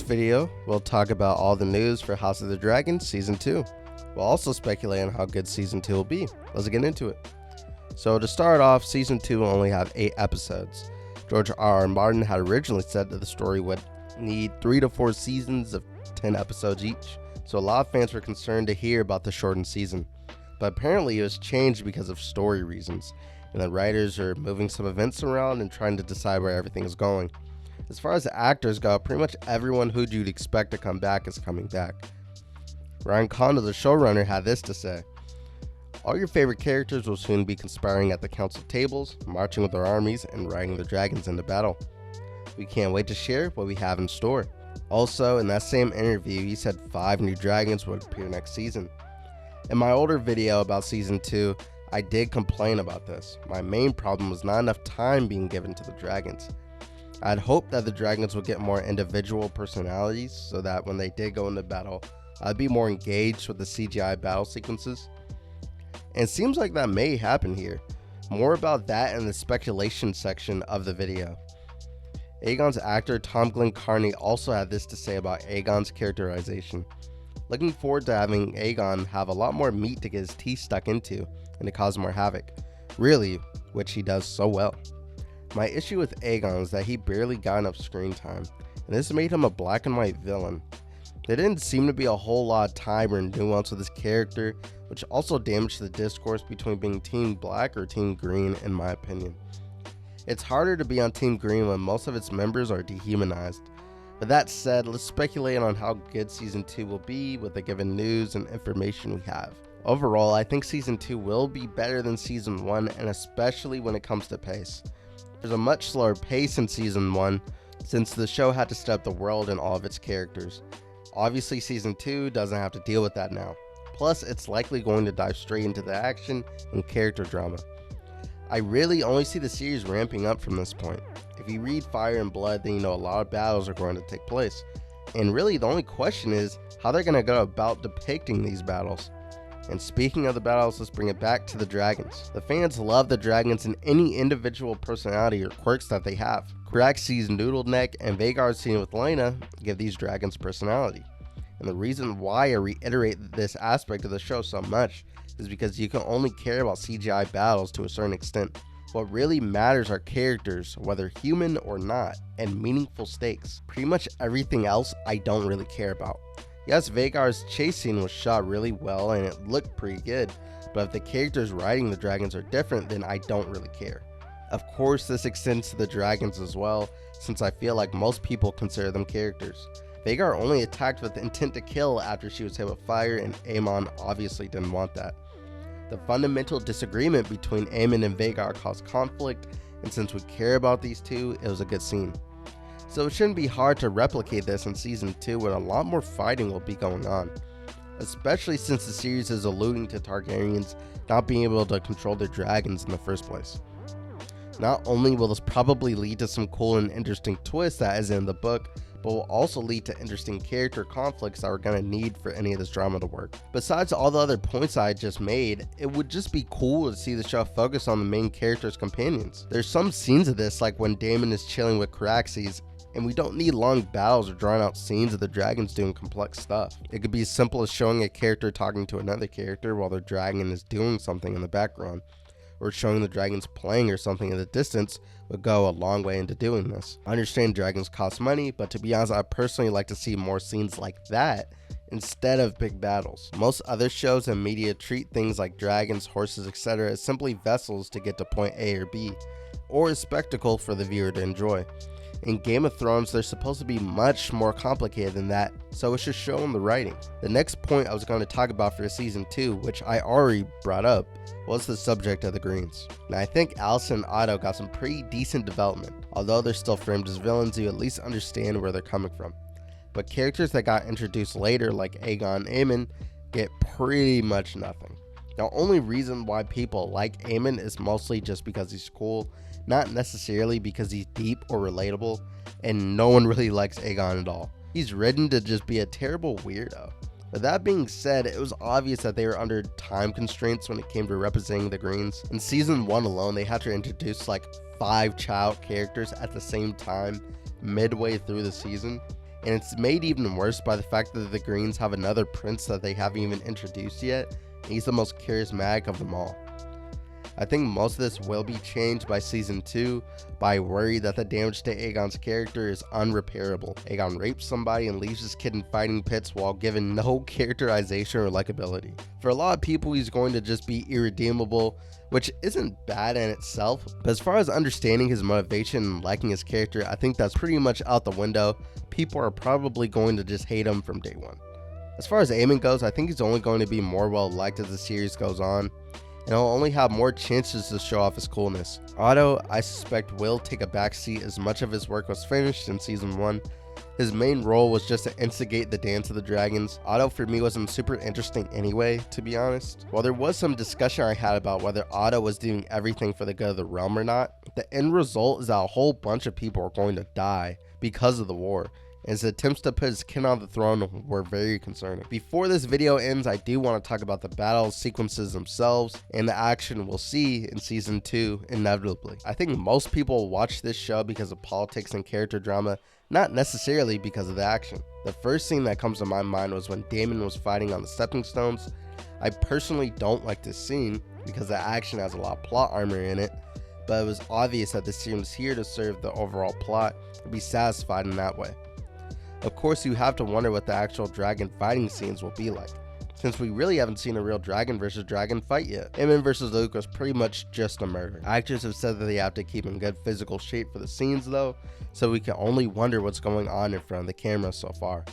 video, we'll talk about all the news for House of the Dragon Season 2. We'll also speculate on how good Season 2 will be. Let's get into it. So to start off, Season 2 will only have 8 episodes. George R.R. Martin had originally said that the story would need 3 to 4 seasons of 10 episodes each. So a lot of fans were concerned to hear about the shortened season. But apparently it was changed because of story reasons, and the writers are moving some events around and trying to decide where everything is going. As far as the actors go, pretty much everyone who you'd expect to come back is coming back. Ryan Condal, the showrunner, had this to say: "All your favorite characters will soon be conspiring at the council tables, marching with their armies, and riding their dragons into battle. We can't wait to share what we have in store." Also, in that same interview, he said 5 new dragons would appear next season. In my older video about Season 2, I did complain about this. My main problem was not enough time being given to the dragons. I had hoped that the dragons would get more individual personalities so that when they did go into battle, I'd be more engaged with the CGI battle sequences. And it seems like that may happen here. More about that in the speculation section of the video. Aegon's actor Tom Glencarney also had this to say about Aegon's characterization: "Looking forward to having Aegon have a lot more meat to get his teeth stuck into and to cause more havoc. Really, which he does so well. My issue with Aegon is that he barely got enough screen time, and this made him a black and white villain. There didn't seem to be a whole lot of time or nuance with his character, which also damaged the discourse between being Team Black or Team Green, in my opinion. It's harder to be on Team Green when most of its members are dehumanized. But that said, let's speculate on how good Season 2 will be with the given news and information we have. Overall, I think Season 2 will be better than Season 1, and especially when it comes to pace. There's a much slower pace in Season 1 since the show had to set up the world and all of its characters. Obviously, Season 2 doesn't have to deal with that now. Plus, it's likely going to dive straight into the action and character drama. I really only see the series ramping up from this point. If you read Fire and Blood, then you know a lot of battles are going to take place. And really, the only question is how they're going to go about depicting these battles. And speaking of the battles, let's bring it back to the dragons. The fans love the dragons and any individual personality or quirks that they have. Caraxes, Noodleneck, and Vhagar's scene with Laena give these dragons personality. And the reason why I reiterate this aspect of the show so much is because you can only care about CGI battles to a certain extent. What really matters are characters, whether human or not, and meaningful stakes. Pretty much everything else I don't really care about. Yes, Vhagar's chase scene was shot really well and it looked pretty good, but if the characters riding the dragons are different, then I don't really care. Of course, this extends to the dragons as well, since I feel like most people consider them characters. Vhagar only attacked with intent to kill after she was hit with fire, and Aemon obviously didn't want that. The fundamental disagreement between Aemon and Vhagar caused conflict, and since we care about these two, it was a good scene. So it shouldn't be hard to replicate this in Season 2 when a lot more fighting will be going on. Especially since the series is alluding to Targaryens not being able to control their dragons in the first place. Not only will this probably lead to some cool and interesting twists that is in the book, but will also lead to interesting character conflicts that we're going to need for any of this drama to work. Besides all the other points I just made, it would just be cool to see the show focus on the main character's companions. There's some scenes of this, like when Daemon is chilling with Caraxes, and we don't need long battles or drawn out scenes of the dragons doing complex stuff. It could be as simple as showing a character talking to another character while their dragon is doing something in the background, or showing the dragons playing or something in the distance would go a long way into doing this. I understand dragons cost money, but to be honest, I personally like to see more scenes like that instead of big battles. Most other shows and media treat things like dragons, horses, etc. as simply vessels to get to point A or B, or a spectacle for the viewer to enjoy. In Game of Thrones, they're supposed to be much more complicated than that, so it should show in the writing. The next point I was going to talk about for Season 2, which I already brought up, was the subject of the Greens. Now I think Alicent and Otto got some pretty decent development. Although they're still framed as villains, you at least understand where they're coming from. But characters that got introduced later, like Aegon and Aemon, get pretty much nothing. The only reason why people like Aemon is mostly just because he's cool, not necessarily because he's deep or relatable, and no one really likes Aegon at all. He's written to just be a terrible weirdo. But that being said, it was obvious that they were under time constraints when it came to representing the Greens. In Season 1 alone, they had to introduce like 5 child characters at the same time midway through the season. and it's made even worse by the fact that the Greens have another prince that they haven't even introduced yet, and he's the most charismatic of them all. I think most of this will be changed by season 2, but I worry that the damage to Aegon's character is unrepairable. Aegon rapes somebody and leaves his kid in fighting pits while given no characterization or likability. For a lot of people, he's going to just be irredeemable, which isn't bad in itself, but as far as understanding his motivation and liking his character, I think that's pretty much out the window. People are probably going to just hate him from day one. As far as Aemon goes, I think he's only going to be more well liked as the series goes on, and he'll only have more chances to show off his coolness. Otto, I suspect, will take a backseat as much of his work was finished in season 1. His main role was just to instigate the Dance of the Dragons. Otto for me wasn't super interesting anyway, to be honest. While there was some discussion I had about whether Otto was doing everything for the good of the realm or not, the end result is that a whole bunch of people are going to die because of the war. His attempts to put his kin on the throne were very concerning. Before this video ends, I do want to talk about the battle sequences themselves and the action we'll see in season 2 inevitably. I think most people watch this show because of politics and character drama, not necessarily because of the action. The first thing that comes to my mind was when Daemon was fighting on the stepping stones. I personally don't like this scene because the action has a lot of plot armor in it, but it was obvious that this scene was here to serve the overall plot and be satisfied in that way. Of course, you have to wonder what the actual dragon fighting scenes will be like, since we really haven't seen a real dragon versus dragon fight yet. Aemon versus Luke was pretty much just a murder. Actors have said that they have to keep in good physical shape for the scenes though, so we can only wonder what's going on in front of the camera so far.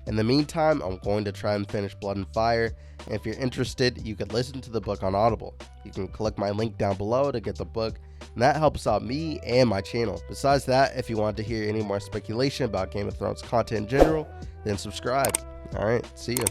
In the meantime, I'm going to try and finish Blood and Fire, and if you're interested, you could listen to the book on Audible. You can click my link down below to get the book, and that helps out me and my channel. Besides that, if you want to hear any more speculation about Game of Thrones content in general, then subscribe. Alright, see ya.